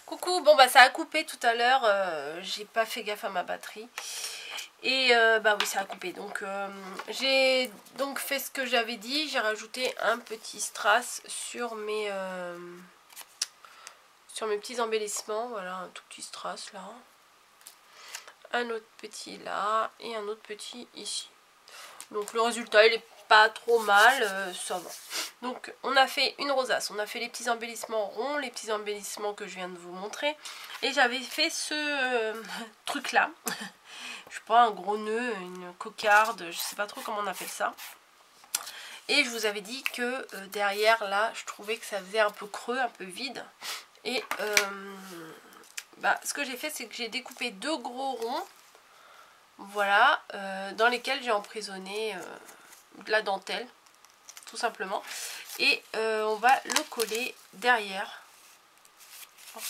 Coucou, bon bah ça a coupé tout à l'heure, j'ai pas fait gaffe à ma batterie. Et bah oui ça a coupé, donc j'ai donc fait ce que j'avais dit, j'ai rajouté un petit strass sur mes petits embellissements, voilà un tout petit strass là. Un autre petit là et un autre petit ici. Donc le résultat il est pas trop mal, ça va. Donc on a fait une rosace, on a fait les petits embellissements ronds, les petits embellissements que je viens de vous montrer. Et j'avais fait ce truc là. Je sais pas, un gros nœud, une cocarde, je sais pas trop comment on appelle ça. Et je vous avais dit que derrière là, je trouvais que ça faisait un peu creux, un peu vide. Et bah, ce que j'ai fait, c'est que j'ai découpé deux gros ronds. Voilà, dans lesquels j'ai emprisonné de la dentelle, tout simplement. Et on va le coller derrière.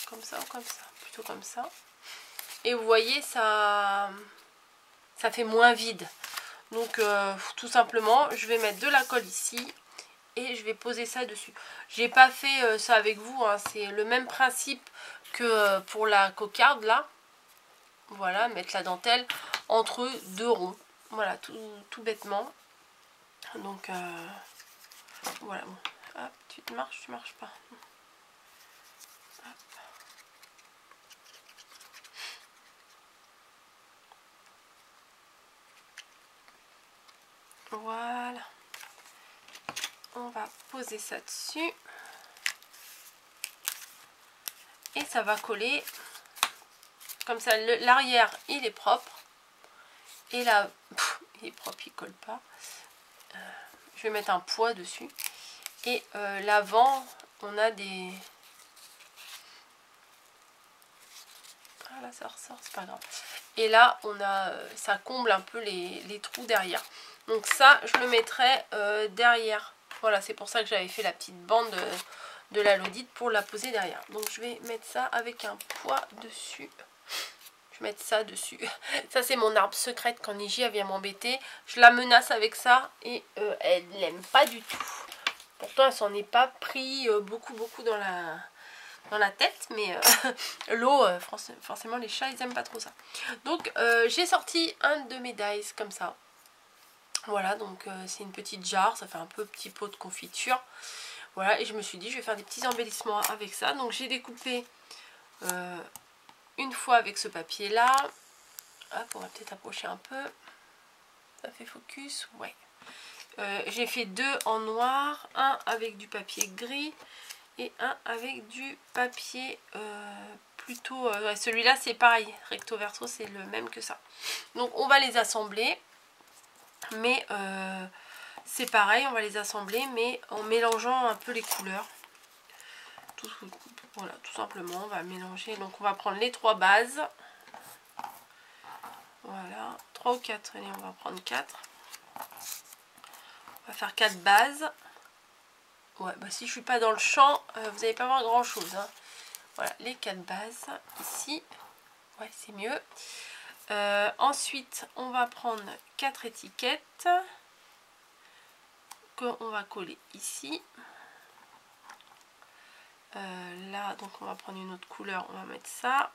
Comme ça ou comme ça, plutôt comme ça. Et vous voyez, ça fait moins vide. Donc tout simplement, je vais mettre de la colle ici et je vais poser ça dessus. J'ai pas fait ça avec vous, hein. C'est le même principe que pour la cocarde là. Voilà, mettre la dentelle entre deux ronds. Voilà, tout bêtement. Donc voilà, bon. Hop, tu marches pas. Hop. Voilà. On va poser ça dessus. Et ça va coller. Comme ça, l'arrière, il est propre. Et là, il est propre, il colle pas. Je vais mettre un poids dessus. Et l'avant, on a des... Ah là, ça ressort, c'est pas grave. Et là, on a, ça comble un peu les trous derrière. Donc ça, je le mettrai derrière. Voilà, c'est pour ça que j'avais fait la petite bande de la Lodite pour la poser derrière. Donc je vais mettre ça avec un poids dessus. Je vais mettre ça dessus. Ça, c'est mon arbre secrète quand Niji vient m'embêter. Je la menace avec ça et elle n'aime pas du tout. Pourtant, elle s'en est pas pris beaucoup dans la tête, mais l'eau, forcément les chats ils aiment pas trop ça. Donc j'ai sorti un de mes dies comme ça. Voilà, donc c'est une petite jarre, ça fait un peu petit pot de confiture. Voilà, et je me suis dit je vais faire des petits embellissements avec ça. Donc j'ai découpé une fois avec ce papier là. Hop, on va peut-être approcher un peu. Ça fait focus, ouais. J'ai fait deux en noir, un avec du papier gris et un avec du papier plutôt... celui-là c'est pareil, recto verso c'est le même que ça. Donc on va les assembler, mais c'est pareil, on va les assembler, mais en mélangeant un peu les couleurs. Voilà, tout simplement, on va mélanger. Donc on va prendre les trois bases. Voilà, 3 ou 4, allez on va prendre 4. On va faire 4 bases. Ouais, bah si je suis pas dans le champ, vous n'allez pas voir grand chose, hein. Voilà, les 4 bases ici. Ouais, c'est mieux. Ensuite, on va prendre 4 étiquettes qu'on va coller ici. Là, donc on va prendre une autre couleur, on va mettre ça.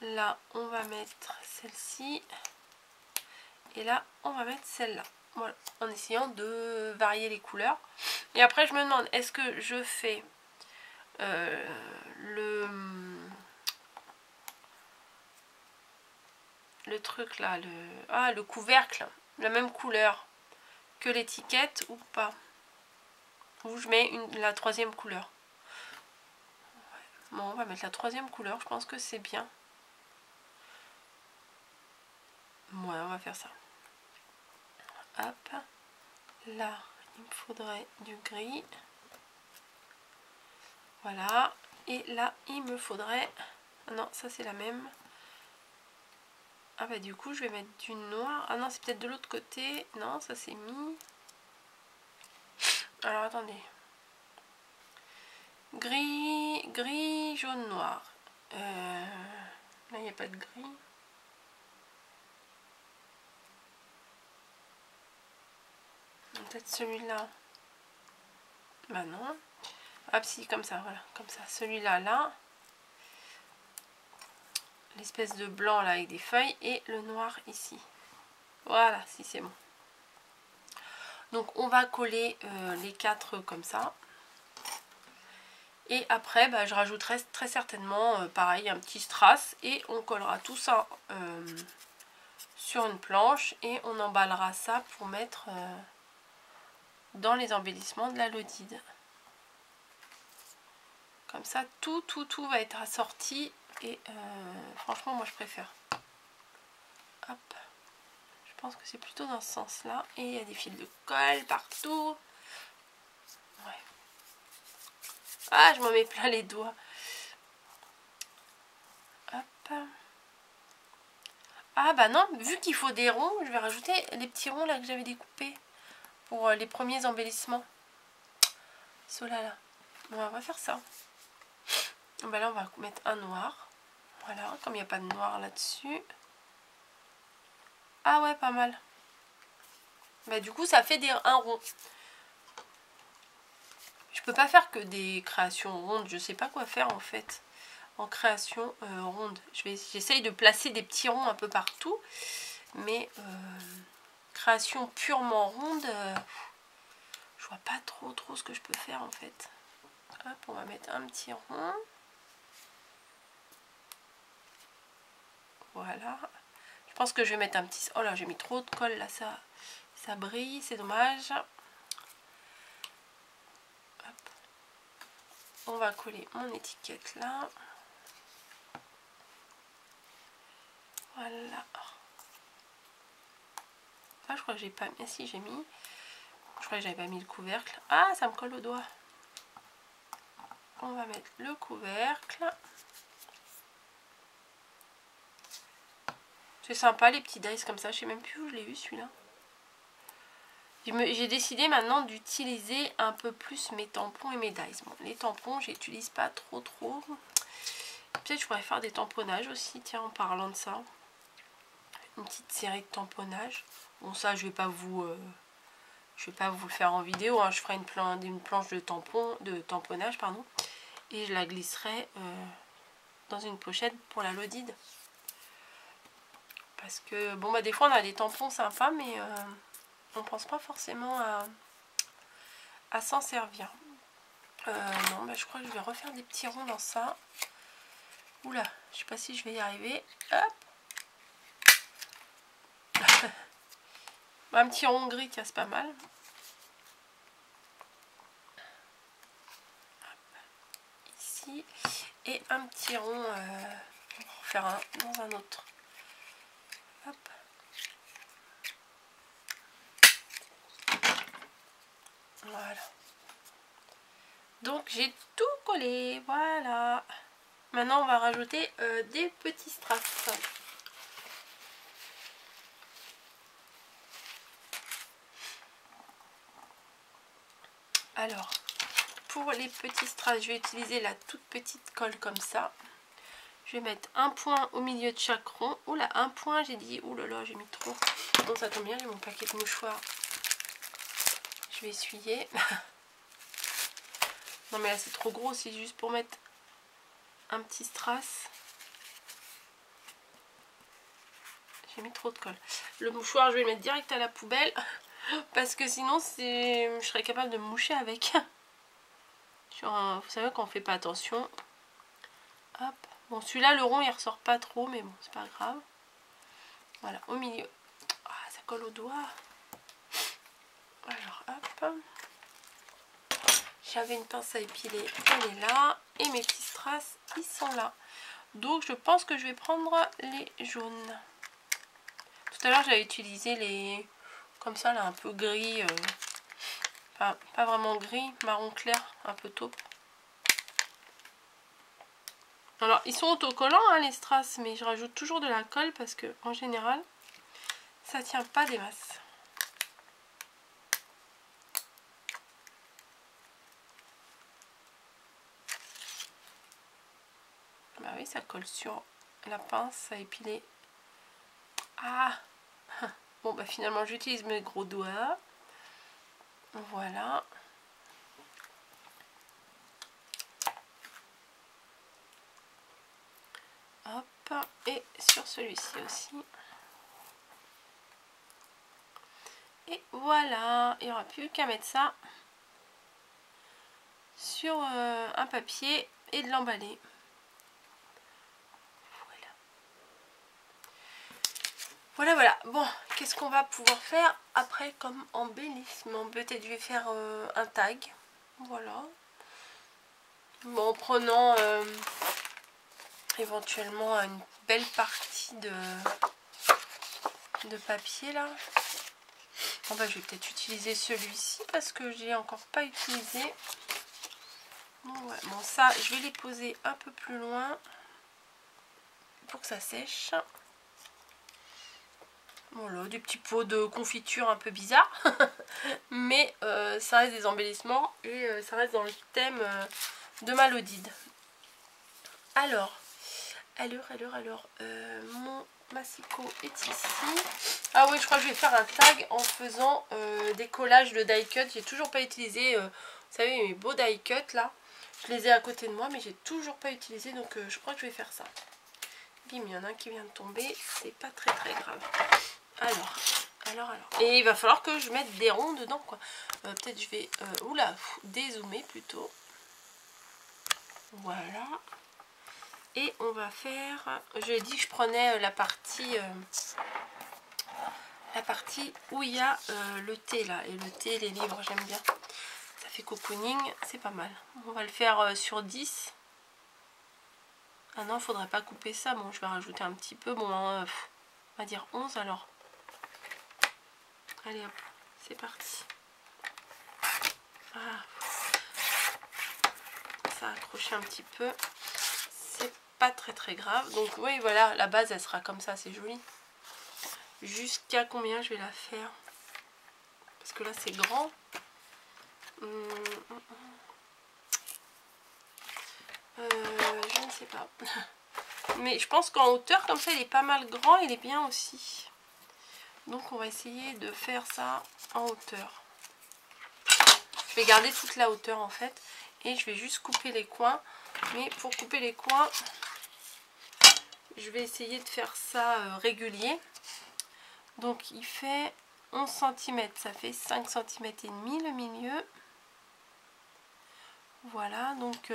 Là, on va mettre celle-ci. Et là, on va mettre celle-là. Voilà, en essayant de varier les couleurs. Et après, je me demande, est-ce que je fais le truc là, le couvercle, la même couleur que l'étiquette ou pas? Ou je mets la troisième couleur? Bon, on va mettre la troisième couleur, je pense que c'est bien. Ouais, on va faire ça. Hop, là, il me faudrait du gris. Voilà, et là, il me faudrait... Non, ça c'est la même. Ah bah du coup, je vais mettre du noir. Ah non, c'est peut-être de l'autre côté. Non, ça c'est mis. Alors, attendez. Gris, jaune, noir. Là, il n'y a pas de gris. Peut-être celui-là. Bah non. Hop, si, comme ça, voilà. Comme ça. Celui-là, là. l'espèce de blanc là avec des feuilles et le noir ici. Voilà, si c'est bon. Donc on va coller les 4 comme ça. Et après bah, je rajouterai très certainement pareil un petit strass et on collera tout ça sur une planche et on emballera ça pour mettre dans les embellissements de la Lodide. Comme ça tout va être assorti et franchement moi je préfère. Hop. Je pense que c'est plutôt dans ce sens là et il y a des fils de colle partout. Ouais. Ah, je m'en mets plein les doigts. Hop. Ah bah non, vu qu'il faut des ronds, je vais rajouter les petits ronds là que j'avais découpés pour les premiers embellissements. Ceux-là là. Bon, on va faire ça. Bah là on va mettre un noir. Voilà, comme il n'y a pas de noir là-dessus. Ah ouais, pas mal. Bah du coup ça fait un rond. Je peux pas faire que des créations rondes, je sais pas quoi faire en fait en création ronde. J'essaye de placer des petits ronds un peu partout, mais création purement ronde, je vois pas trop ce que je peux faire en fait. Hop, on va mettre un petit rond. Voilà. Je pense que je vais mettre un petit... Oh là, j'ai mis trop de colle là, ça brille, c'est dommage. Hop. On va coller mon étiquette là. Voilà. Ah, je crois que j'ai pas mis... Si, j'ai mis... Je crois que j'avais pas mis le couvercle. Ah, ça me colle au doigt. On va mettre le couvercle. C'est sympa les petits dice comme ça. Je sais même plus où je l'ai eu celui-là. J'ai décidé maintenant d'utiliser un peu plus mes tampons et mes dice. Bon, les tampons, j'utilise pas trop. Peut-être je pourrais faire des tamponnages aussi, tiens, en parlant de ça. Une petite série de tamponnages. Bon, ça, je vais pas vous le faire en vidéo. Hein. Je ferai une planche de tamponnage, pardon. Et je la glisserai dans une pochette pour la Lodide. Parce que, bon, bah des fois, on a des tampons sympas, mais on pense pas forcément à s'en servir. Non, bah, je crois que je vais refaire des petits ronds dans ça. Oula, je sais pas si je vais y arriver. Hop. Un petit rond gris, tiens, c'est pas mal. Hop. Ici. Et un petit rond, on va en faire un dans un autre. Hop. Voilà. Donc j'ai tout collé, voilà. Maintenant on va rajouter des petits strass. Alors, pour les petits strass, je vais utiliser la toute petite colle comme ça. Je vais mettre un point au milieu de chaque rond. Oula, un point, j'ai dit, oulala, j'ai mis trop. Bon, ça tombe bien, j'ai mon paquet de mouchoirs. Je vais essuyer. Non mais là c'est trop gros, c'est juste pour mettre un petit strass. J'ai mis trop de colle. Le mouchoir, je vais le mettre direct à la poubelle. Parce que sinon, je serais capable de me moucher avec. Vous savez qu'on fait pas attention. Hop. Bon, celui-là, le rond, il ressort pas trop, mais bon, c'est pas grave. Voilà, au milieu. Ah, ça colle au doigt. Alors, hop. J'avais une pince à épiler, elle est là. Et mes petits strass, ils sont là. Donc, je pense que je vais prendre les jaunes. Tout à l'heure, j'avais utilisé les... Comme ça, là, un peu gris. Enfin, pas vraiment gris, marron clair, un peu taupe. Alors, ils sont autocollants, hein, les strass, mais je rajoute toujours de la colle parce que, en général, ça tient pas des masses. Bah oui, ça colle sur la pince à épiler. Ah! Bon, bah finalement, j'utilise mes gros doigts. Voilà. Hop, et sur celui-ci aussi. Et voilà, il n'y aura plus qu'à mettre ça sur un papier et de l'emballer. Voilà. Bon, qu'est-ce qu'on va pouvoir faire après comme embellissement? Peut-être je vais faire un tag. Voilà. Bon, en prenant éventuellement une belle partie de papier là. Bon, bah, je vais peut-être utiliser celui-ci parce que je l'ai encore pas utilisé. Ouais, bon, ça, je vais les poser un peu plus loin pour que ça sèche. Voilà, des petits pots de confiture un peu bizarres. Mais ça reste des embellissements et ça reste dans le thème de ma Lodide. Alors, mon massicot est ici. Ah oui, je crois que je vais faire un tag en faisant des collages de die cut. J'ai toujours pas utilisé, vous savez, mes beaux die cut là. Je les ai à côté de moi, mais j'ai toujours pas utilisé, donc je crois que je vais faire ça. Bim, il y en a un qui vient de tomber, c'est pas très grave. Alors. Et il va falloir que je mette des ronds dedans, quoi. Peut-être je vais, dézoomer plutôt. Voilà. Et on va faire, je l'ai dit que je prenais la partie où il y a le thé là. Et le thé, les livres, j'aime bien. Ça fait cocooning, c'est pas mal. On va le faire sur 10. Ah non, il faudrait pas couper ça. Bon, je vais rajouter un petit peu. Bon, on va dire 11 alors. Allez hop, c'est parti. Ah. Ça a accroché un petit peu. C'est pas très grave. Donc oui, voilà, la base elle sera comme ça, c'est joli. Jusqu'à combien je vais la faire? Parce que là c'est grand. Je ne sais pas. Mais je pense qu'en hauteur, comme ça, il est pas mal grand. Il est bien aussi. Donc on va essayer de faire ça en hauteur. Je vais garder toute la hauteur en fait. Et je vais juste couper les coins. Mais pour couper les coins, je vais essayer de faire ça régulier. Donc il fait 11 cm. Ça fait 5 cm et demi le milieu. Voilà, donc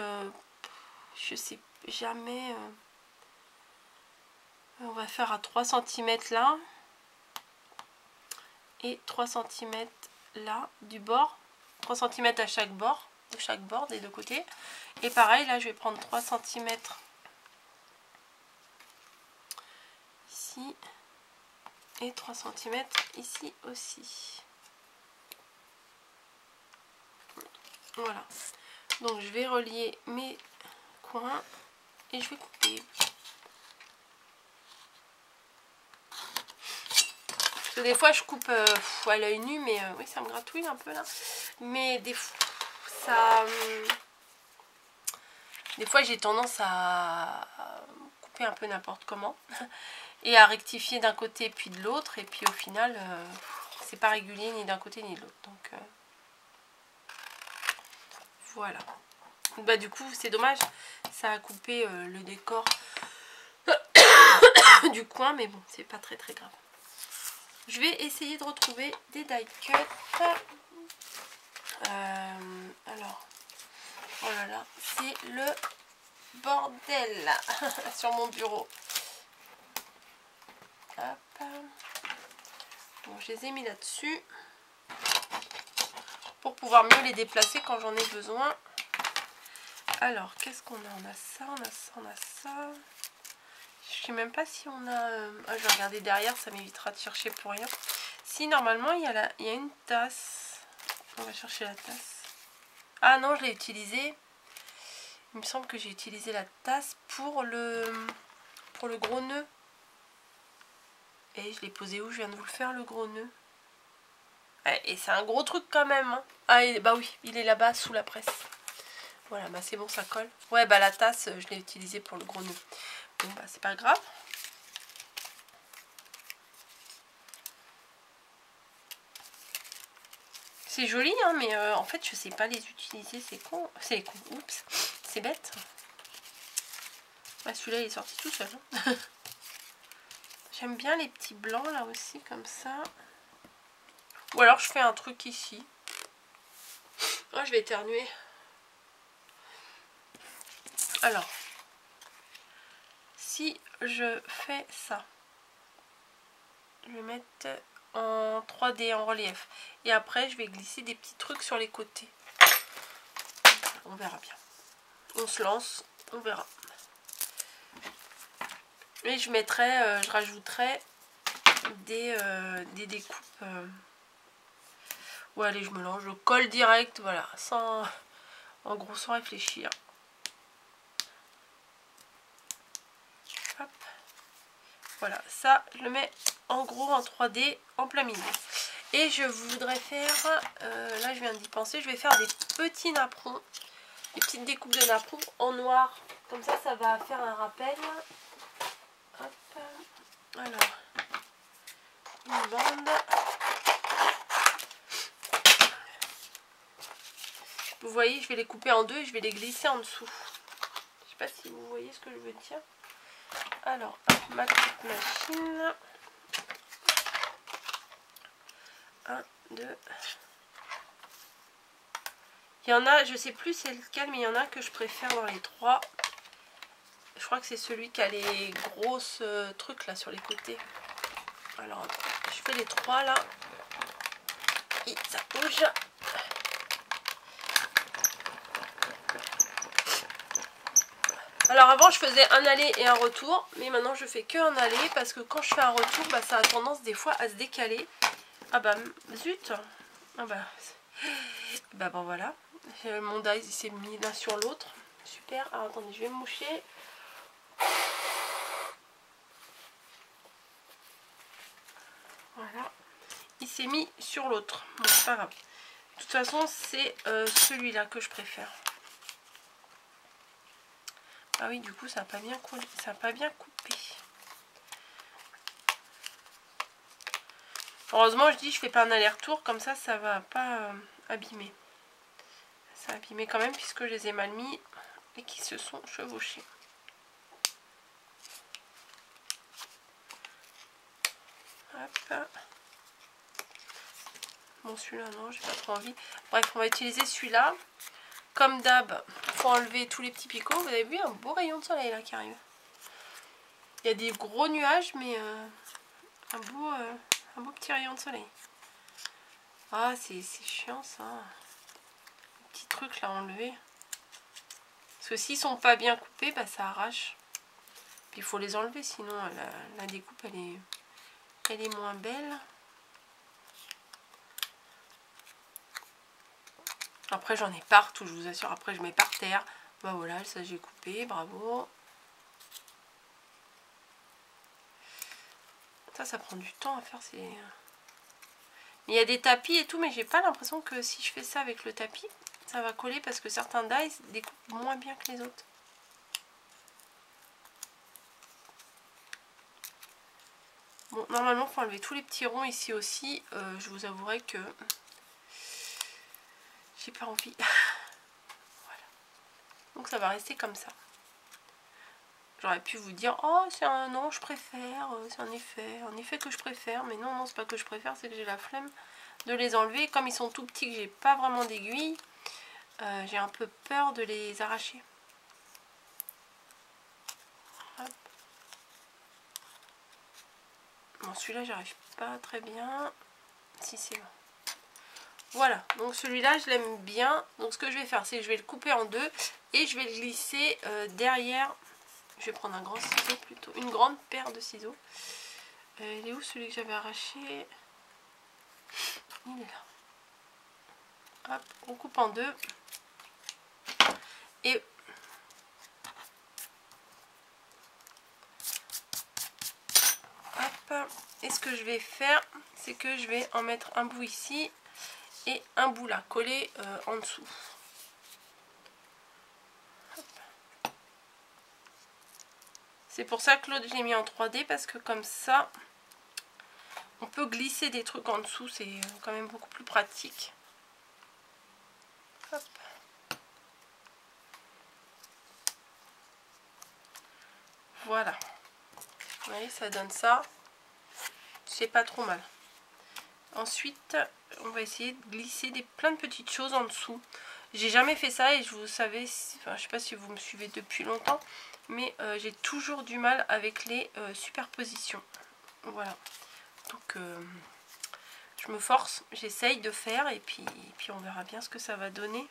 je sais jamais. On va faire à 3 cm là. Et 3 cm là du bord. 3 cm à chaque bord. De chaque bord des deux côtés. Et pareil, là je vais prendre 3 cm ici. Et 3 cm ici aussi. Voilà. Donc je vais relier mes coins et je vais couper. Parce que des fois je coupe à l'œil nu, mais oui, ça me gratouille un peu là. Mais des fois j'ai tendance à couper un peu n'importe comment et à rectifier d'un côté puis de l'autre, et puis au final c'est pas régulier ni d'un côté ni de l'autre. Donc voilà. Bah du coup c'est dommage, ça a coupé le décor du coin, mais bon, c'est pas très grave. Je vais essayer de retrouver des die cut. Alors, oh là là, c'est le bordel sur mon bureau. Hop. Bon, je les ai mis là-dessus pour pouvoir mieux les déplacer quand j'en ai besoin. Alors, qu'est-ce qu'on a? On a ça, on a ça, on a ça. Je sais même pas si on a... je vais regarder derrière, ça m'évitera de chercher pour rien. Si, normalement, il y a une tasse. On va chercher la tasse. Ah non, je l'ai utilisée. Il me semble que j'ai utilisé la tasse pour le gros nœud. Et je l'ai posé où? Je viens de vous le faire, le gros nœud. Ouais, et c'est un gros truc quand même. Hein. Ah, bah oui, il est là-bas sous la presse. Voilà, bah c'est bon, ça colle. Ouais, bah la tasse, je l'ai utilisée pour le gros nœud. Bon, bah c'est pas grave. C'est joli, hein, mais en fait, je sais pas les utiliser. C'est con. C'est con. Oups, c'est bête. Ah, celui-là il est sorti tout seul. Hein. J'aime bien les petits blancs là aussi comme ça. Ou alors je fais un truc ici. Oh, je vais éternuer. Alors, si je fais ça, je vais mettre en 3D, en relief. Et après, je vais glisser des petits trucs sur les côtés. On verra bien. On se lance, on verra. Et je mettrai, je rajouterai des découpes. Ouais, allez, je mélange, je colle direct, voilà, sans, en gros, sans réfléchir. Hop. Voilà, ça, je le mets en gros en 3D, en plein milieu. Et je voudrais faire, là je viens d'y penser, je vais faire des petits napperons, des petites découpes de napperons en noir. Comme ça, ça va faire un rappel. Hop. Alors, une bande. Vous voyez, je vais les couper en deux et je vais les glisser en dessous. Je sais pas si vous voyez ce que je veux dire. Alors, ma petite machine. 1, 2. Il y en a, je sais plus c'est lequel, mais il y en a que je préfère dans les trois. Je crois que c'est celui qui a les grosses trucs là sur les côtés. Alors, je fais les trois là. Et ça bouge. Alors avant je faisais un aller et un retour, mais maintenant je fais que un aller parce que quand je fais un retour, bah, ça a tendance des fois à se décaler. Ah bah zut. Ah bah bon voilà. Mon dies il s'est mis l'un sur l'autre. Super. Alors attendez, je vais me moucher. Voilà. Il s'est mis sur l'autre. Bon, c'est pas grave. De toute façon, c'est celui-là que je préfère. Ah oui, du coup, ça n'a pas bien collé, ça n'a pas bien coupé. Heureusement, je dis, je fais pas un aller-retour, comme ça, ça va pas abîmer. Ça a abîmé quand même, puisque je les ai mal mis et qu'ils se sont chevauchés. Hop. Bon, celui-là, non, j'ai pas trop envie. Bref, on va utiliser celui-là. Comme d'hab, il faut enlever tous les petits picots. Vous avez vu un beau rayon de soleil là qui arrive. Il y a des gros nuages, mais un beau petit rayon de soleil. Ah, c'est chiant ça. Les petits trucs là à enlever. Parce que s'ils sont pas bien coupés, bah, ça arrache. Puis il faut les enlever, sinon la découpe elle est moins belle. Après j'en ai partout, je vous assure. Après je mets par terre. Bah voilà, ça j'ai coupé, bravo. Ça prend du temps à faire. Il y a des tapis et tout, mais j'ai pas l'impression que si je fais ça avec le tapis, ça va coller parce que certains dies découpent moins bien que les autres. Bon, normalement, il faut enlever tous les petits ronds ici aussi. Je vous avouerai que j'ai pas envie. Voilà. Donc ça va rester comme ça. J'aurais pu vous dire, oh c'est un non, je préfère, c'est en effet que je préfère, mais non, c'est pas que je préfère, c'est que j'ai la flemme de les enlever. Comme ils sont tout petits, que j'ai pas vraiment d'aiguille, j'ai un peu peur de les arracher. Hop. Bon, celui-là, j'arrive pas très bien. Si, c'est bon. Voilà, donc celui-là, je l'aime bien. Donc ce que je vais faire, c'est que je vais le couper en deux et je vais le glisser derrière. Je vais prendre un grand ciseau plutôt, une grande paire de ciseaux. Il est où celui que j'avais arraché? Il est là. Hop, on coupe en deux. Et hop, et ce que je vais faire, c'est que je vais en mettre un bout ici et un bout là, collé en dessous. C'est pour ça que l'autre je l'ai mis en 3D, parce que comme ça on peut glisser des trucs en dessous, c'est quand même beaucoup plus pratique. Hop. Voilà. Vous voyez, ça donne ça. C'est pas trop mal. Ensuite, on va essayer de glisser plein de petites choses en dessous. J'ai jamais fait ça et vous savez, enfin, je sais pas si vous me suivez depuis longtemps, mais j'ai toujours du mal avec les superpositions. Voilà. Donc, je me force, j'essaye de faire et puis on verra bien ce que ça va donner.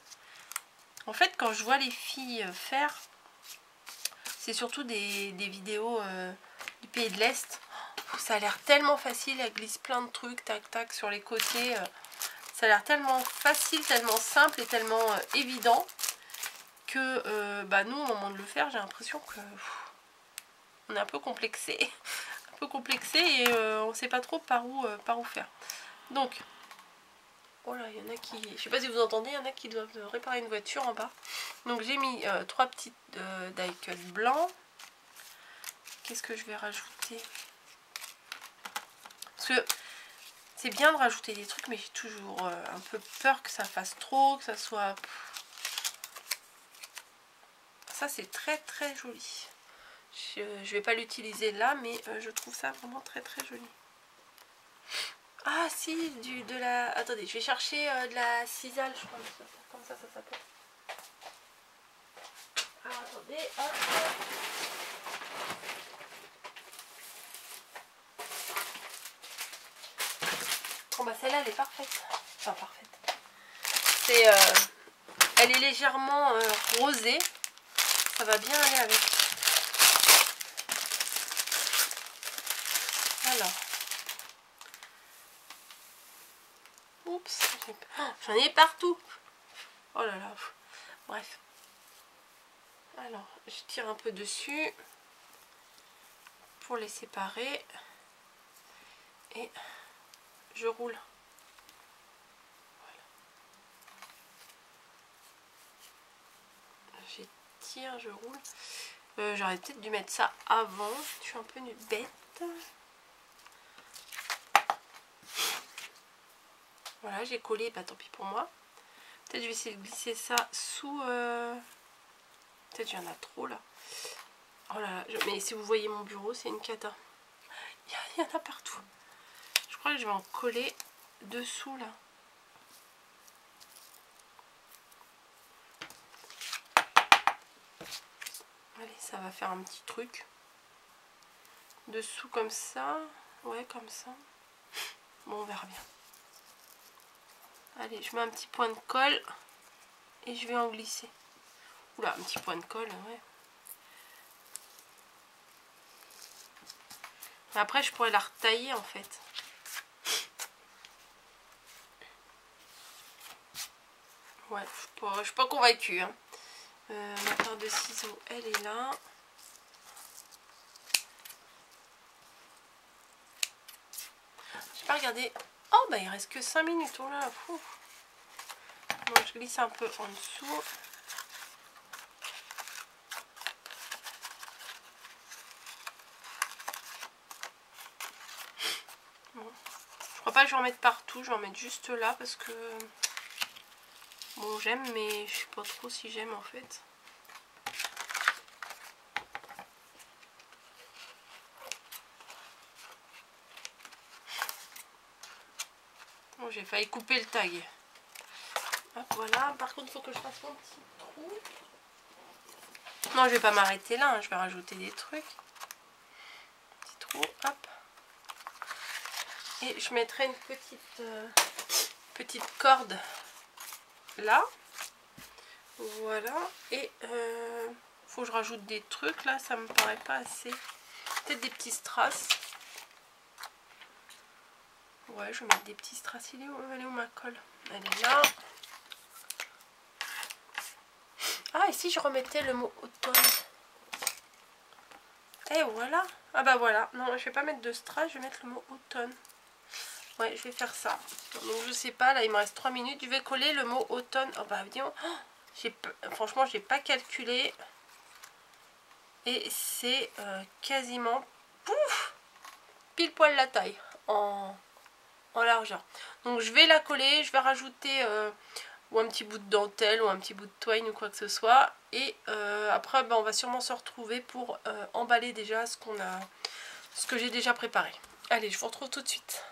En fait, quand je vois les filles faire, c'est surtout des vidéos du pays de l'Est. Ça a l'air tellement facile, elle glisse plein de trucs, tac tac, sur les côtés. Ça a l'air tellement facile, tellement simple et tellement évident que nous, au moment de le faire, j'ai l'impression que on est un peu complexé. Un peu complexé et on ne sait pas trop par où faire. Donc, voilà, il y en a qui... Je sais pas si vous entendez, il y en a qui doivent réparer une voiture en bas. Donc j'ai mis 3 petites die cut blancs. Qu'est-ce que je vais rajouter? Parce que c'est bien de rajouter des trucs, mais j'ai toujours un peu peur que ça fasse trop, que ça soit... Ça c'est très très joli. Je vais pas l'utiliser là, mais je trouve ça vraiment très très joli. Ah si, de la... Attendez, je vais chercher de la cisale, je crois. Comme ça s'appelle. Alors attendez, hop. Bon bah celle-là elle est parfaite. Enfin parfaite. C'est... elle est légèrement rosée. Ça va bien aller avec. Alors. Oups. J'en ai partout. Oh là là. Bref. Alors, je tire un peu dessus pour les séparer. Et je roule. Voilà. J'étire, je roule. J'aurais peut-être dû mettre ça avant. Je suis un peu une bête. Voilà, j'ai collé, bah tant pis pour moi. Peut-être je vais essayer de glisser ça sous... Peut-être il y en a trop là. Oh là là, mais si vous voyez mon bureau, c'est une cata. Il y en a partout. Je crois que je vais en coller dessous là. Allez, ça va faire un petit truc. Dessous comme ça. Ouais, comme ça. Bon, on verra bien. Allez, je mets un petit point de colle et je vais en glisser. Oula, un petit point de colle, ouais. Après, je pourrais la retailler en fait. Ouais, je suis pas convaincue. Hein. Ma paire de ciseaux, elle est là. J'ai pas regardé. Oh, bah il reste que 5 minutes. Oh là là, fou. Donc, je glisse un peu en dessous. Bon. Je crois pas que je vais en mettre partout. Je vais en mettre juste là parce que... Bon, j'aime, mais je sais pas trop si j'aime en fait. Bon, j'ai failli couper le tag. Hop, voilà. Par contre, il faut que je fasse mon petit trou. Non, je vais pas m'arrêter là. Hein. Je vais rajouter des trucs. Petit trou, hop. Et je mettrai une petite corde là. Voilà. Et faut que je rajoute des trucs là. Ça me paraît pas assez. Peut-être des petits strass. Ouais, je vais mettre des petits strass. Elle est où ma colle? Elle est là. Ah, et si je remettais le mot automne? Et voilà. Ah bah voilà. Non, je vais pas mettre de strass, je vais mettre le mot automne. Ouais, je vais faire ça. Donc je sais pas, là il me reste 3 minutes. Je vais coller le mot automne. Oh bah disons, franchement, j'ai pas calculé. Et c'est quasiment pouf, pile poil la taille en largeur. Donc je vais la coller, je vais rajouter ou un petit bout de dentelle ou un petit bout de twine ou quoi que ce soit. Et après on va sûrement se retrouver pour emballer déjà ce que j'ai déjà préparé. Allez, je vous retrouve tout de suite.